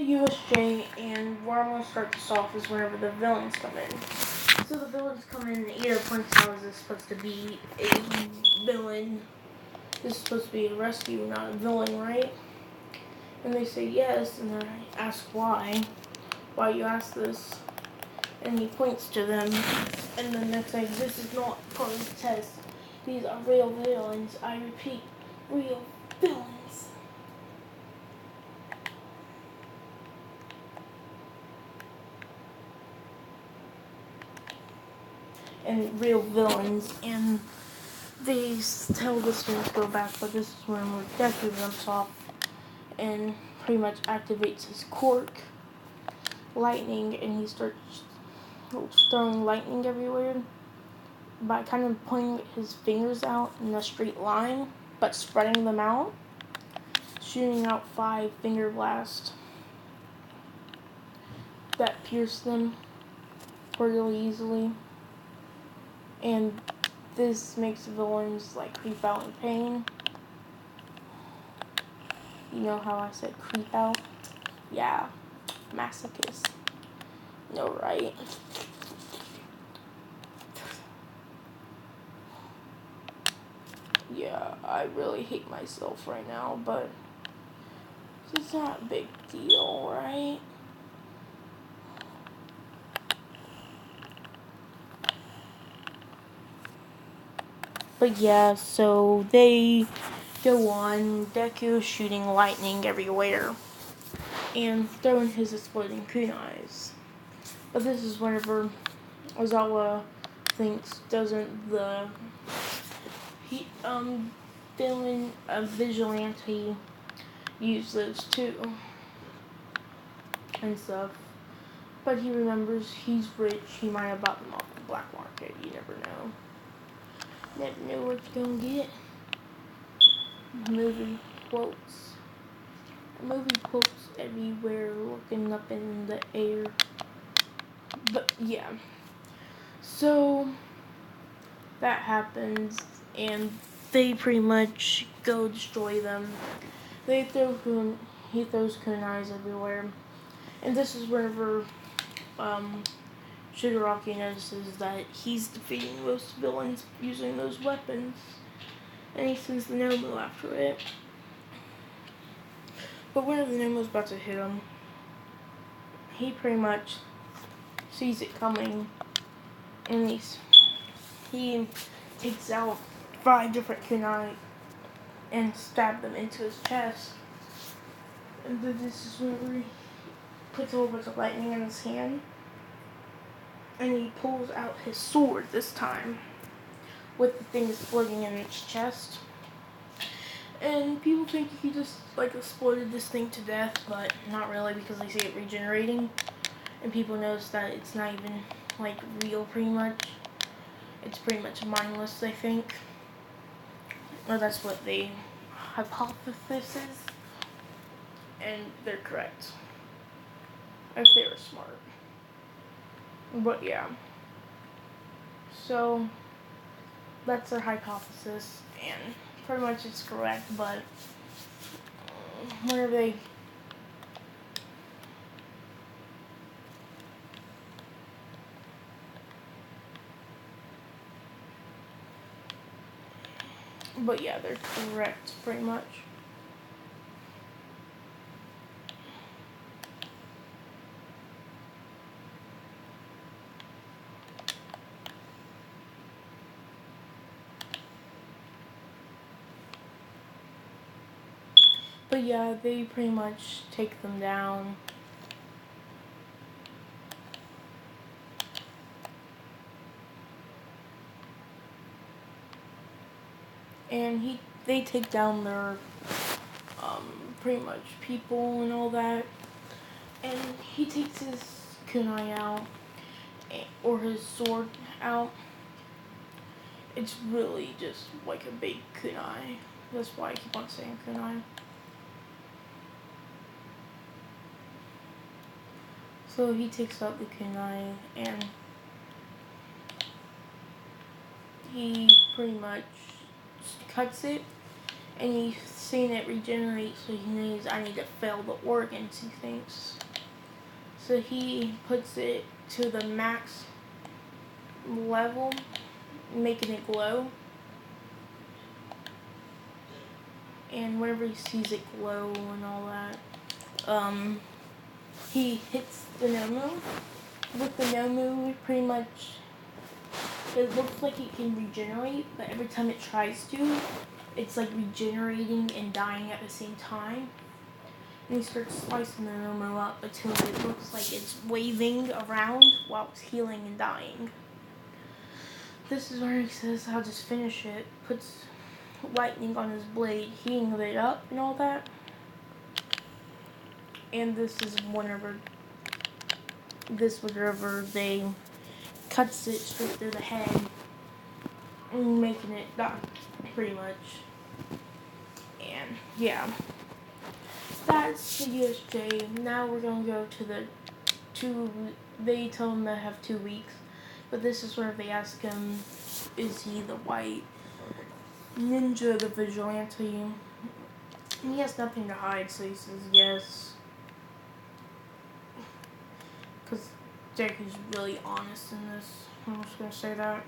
the USJ, and where I'm going to start this off is whenever the villains come in. So the villains come in, and Ida points out is this supposed to be a villain? This is supposed to be a rescue, not a villain, right? And they say yes, and they ask why. Why you ask this? And he points to them, and then they're saying, this is not part of the test. These are real villains. I repeat, real villains. And real villains, and they tell the students to go back, but this is when Deku jumps off and pretty much activates his quirk, lightning, and he starts throwing lightning everywhere by kind of pointing his fingers out in a straight line, but spreading them out, shooting out 5 finger blasts that pierce them really easily. And this makes the villains like creep out in pain. You know how I said creep out? Yeah, masochist. No, right? Yeah, I really hate myself right now, but it's not a big deal, right? But yeah, so they go on. Deku shooting lightning everywhere and throwing his exploding kunais. But this is whenever Ozawa thinks doesn't the villain vigilante use those too and stuff. But he remembers he's rich. He might have bought them off the black market. You never know. Never know what you're gonna get. Movie quotes. Movie quotes everywhere, looking up in the air. But yeah. So that happens, and they pretty much go destroy them. He throws kunais everywhere. And this is whenever Shigaraki notices that he's defeating most villains using those weapons. And he sends the Nomu after it. But whenever the Nomu's about to hit him, he pretty much sees it coming. And he takes out 5 different kunai and stabs them into his chest. And then this is whenever he puts a whole bunch of lightning in his hand. And he pulls out his sword this time, with the thing exploding in its chest. And people think he just exploded this thing to death, but not really, because they see it regenerating. And people notice that it's not even real, pretty much. It's pretty much mindless, I think. Or that's what the hypothesis is. And they're correct. If they were smart. But yeah. So that's their hypothesis, and pretty much it's correct, but whenever they but yeah, they're correct pretty much. But yeah, they pretty much take them down. And they take down their pretty much people and all that. And he takes his kunai out, or his sword out. It's really just like a big kunai. That's why I keep on saying kunai. So he takes out the kunai, and he pretty much cuts it and he's seen it regenerate, so I need to fill the organs, he thinks. So he puts it to the max level, making it glow. And whenever he sees it glow and all that, he hits the Nomu. With the Nomu, it looks like it can regenerate, but every time it tries to, it's like regenerating and dying at the same time. And he starts slicing the Nomu up until it looks like it's waving around while it's healing and dying. This is where he says, I'll just finish it. Puts lightning on his blade, heating it up and all that. And this is whenever they cuts it straight through the head, making it die, pretty much. And yeah, that's the USJ. Now we're gonna go to they tell him to have 2 weeks, but this is where they ask him, is he the white ninja, the vigilante? And he has nothing to hide, so he says yes. Because Deku's really honest in this. I'm just gonna say that.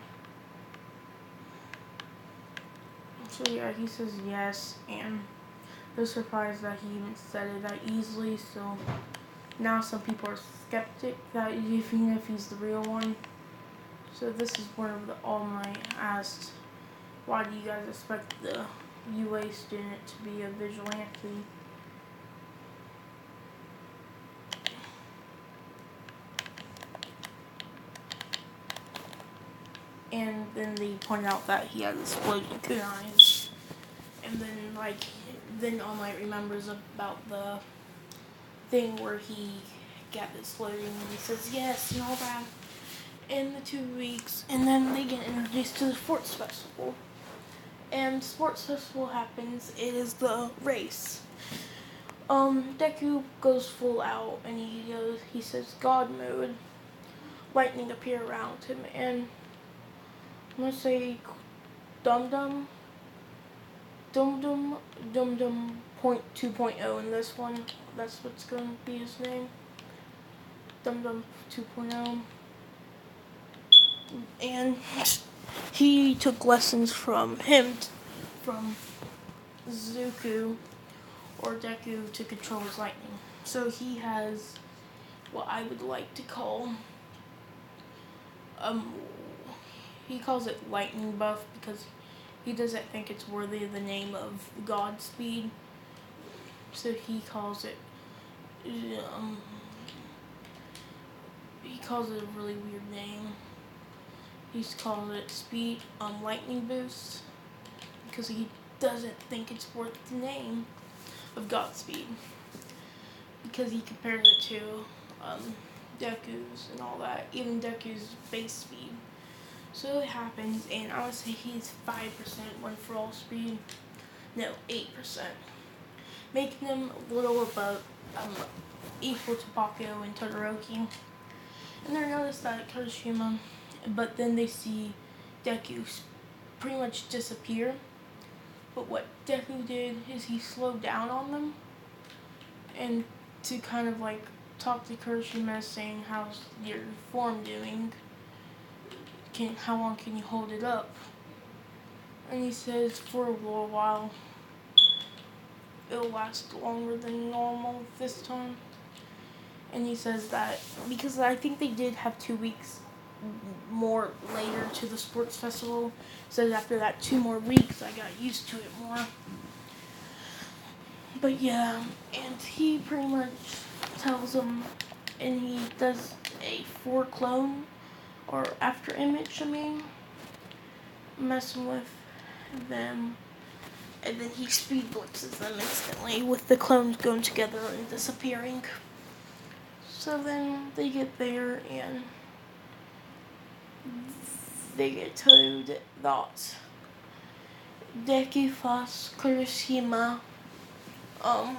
So yeah, he says yes, and they're surprised that he even said it that easily. So now some people are skeptic that even if he's the real one. So this is where the All Might asked, why do you guys expect the UA student to be a vigilante? And then they point out that he has exploding kunais. And then All Might remembers about the thing where he got exploding and he says yes and all that. In the 2 weeks, and then they get introduced to the sports festival. And sports festival happens, it is the race. Deku goes full out and he says God mode. Lightning appear around him, and I'm gonna say Dum Dum point 2.0 in this one. That's what's gonna be his name. Dum Dum 2.0. And he took lessons from Zuku or Deku to control his lightning. So he has what I would like to call he calls it lightning buff because he doesn't think it's worthy of the name of Godspeed. So he calls it he calls it a really weird name. He's calling it speed lightning boost because he doesn't think it's worth the name of Godspeed, because he compares it to Deku's and all that, even Deku's base speed. So it happens, and I would say he's 5% one for all speed. No, 8%, making him a little above equal to Bakugo and Todoroki. And they notice that at Kirishima. But then they see Deku pretty much disappear. But what Deku did is he slowed down on them, and to kind of like talk to Kirishima, saying, how's your form doing? How long can you hold it up? And he says for a little while. It'll last longer than normal this time. And he says that because I think they did have 2 weeks more later to the sports festival, so after that 2 more weeks I got used to it more. But yeah, and he pretty much tells them, and he does a 4 clone or after image, messing with them, and then he speed blitzes them instantly with the clones going together and disappearing. So then they get there and they get told that Deku fast Kirishima, I'm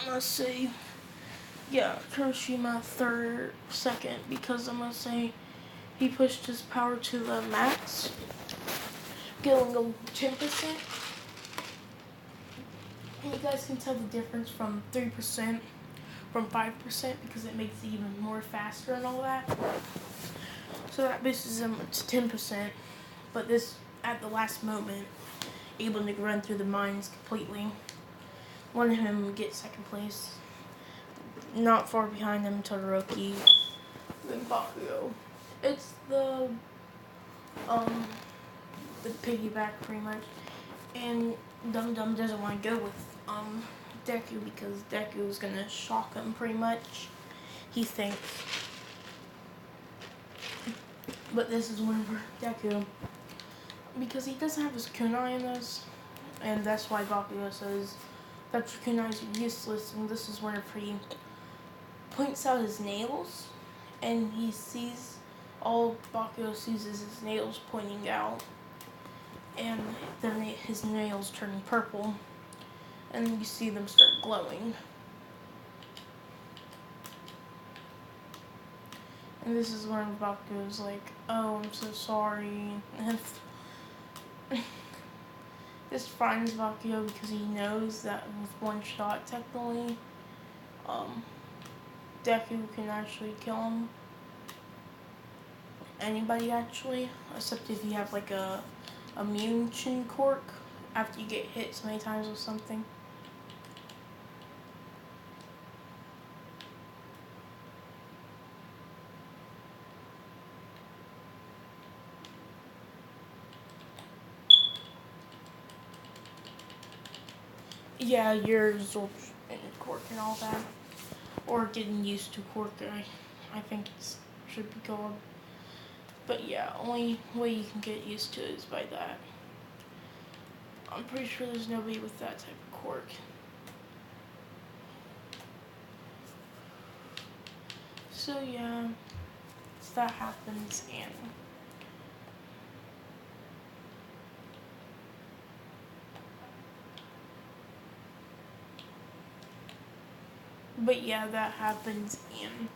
gonna say, yeah, Kirishima second, because I'm gonna say he pushed his power to the max, going 10%. And you guys can tell the difference from 3% from 5% because it makes it even more faster and all that. So that boosts him to 10%, but this at the last moment, able to run through the mines completely. One of him gets second place, not far behind him Todoroki, then Bakugo. It's the piggyback pretty much, and Dum Dum doesn't want to go with Deku because Deku is gonna shock him pretty much. He thinks, but this is one for Deku because he doesn't have his kunai in this, and that's why Bakugo says that your kunais are useless. And this is where he points out his nails, and he sees all Bakugo sees is his nails pointing out, and then his nails turn purple, and you see them start glowing. And this is when Bakugo's like, "Oh, I'm so sorry." And this frightens Bakugo because he knows that with one shot, technically, Deku can actually kill him. Anybody actually, except if you have like a immune chin cork after you get hit so many times with something. Yeah, your absorption cork and all that, or getting used to cork. I think it should be called. But yeah, only way you can get used to it is by that. I'm pretty sure there's nobody with that type of cork. So yeah, so that happens, and but yeah, that happens, and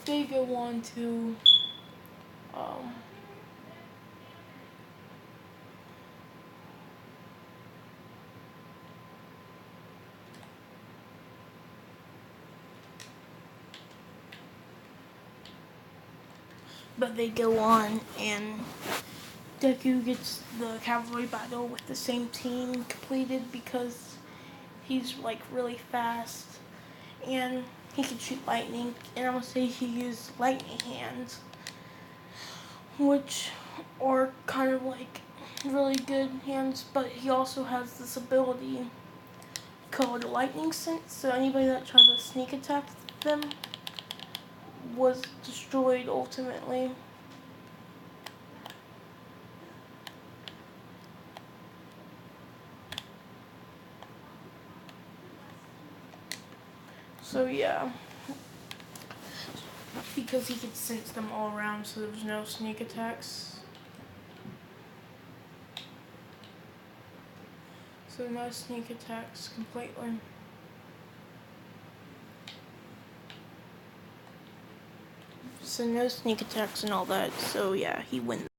they go on to but they go on, and Deku gets the cavalry battle with the same team completed because he's like really fast and he can shoot lightning, and I would say he used lightning hands, which are kind of like really good hands, but he also has this ability called lightning sense, so anybody that tries to sneak attack them was destroyed ultimately. So yeah, because he could sense them all around, so there was no sneak attacks. So no sneak attacks completely. So no sneak attacks and all that, so yeah, he wins.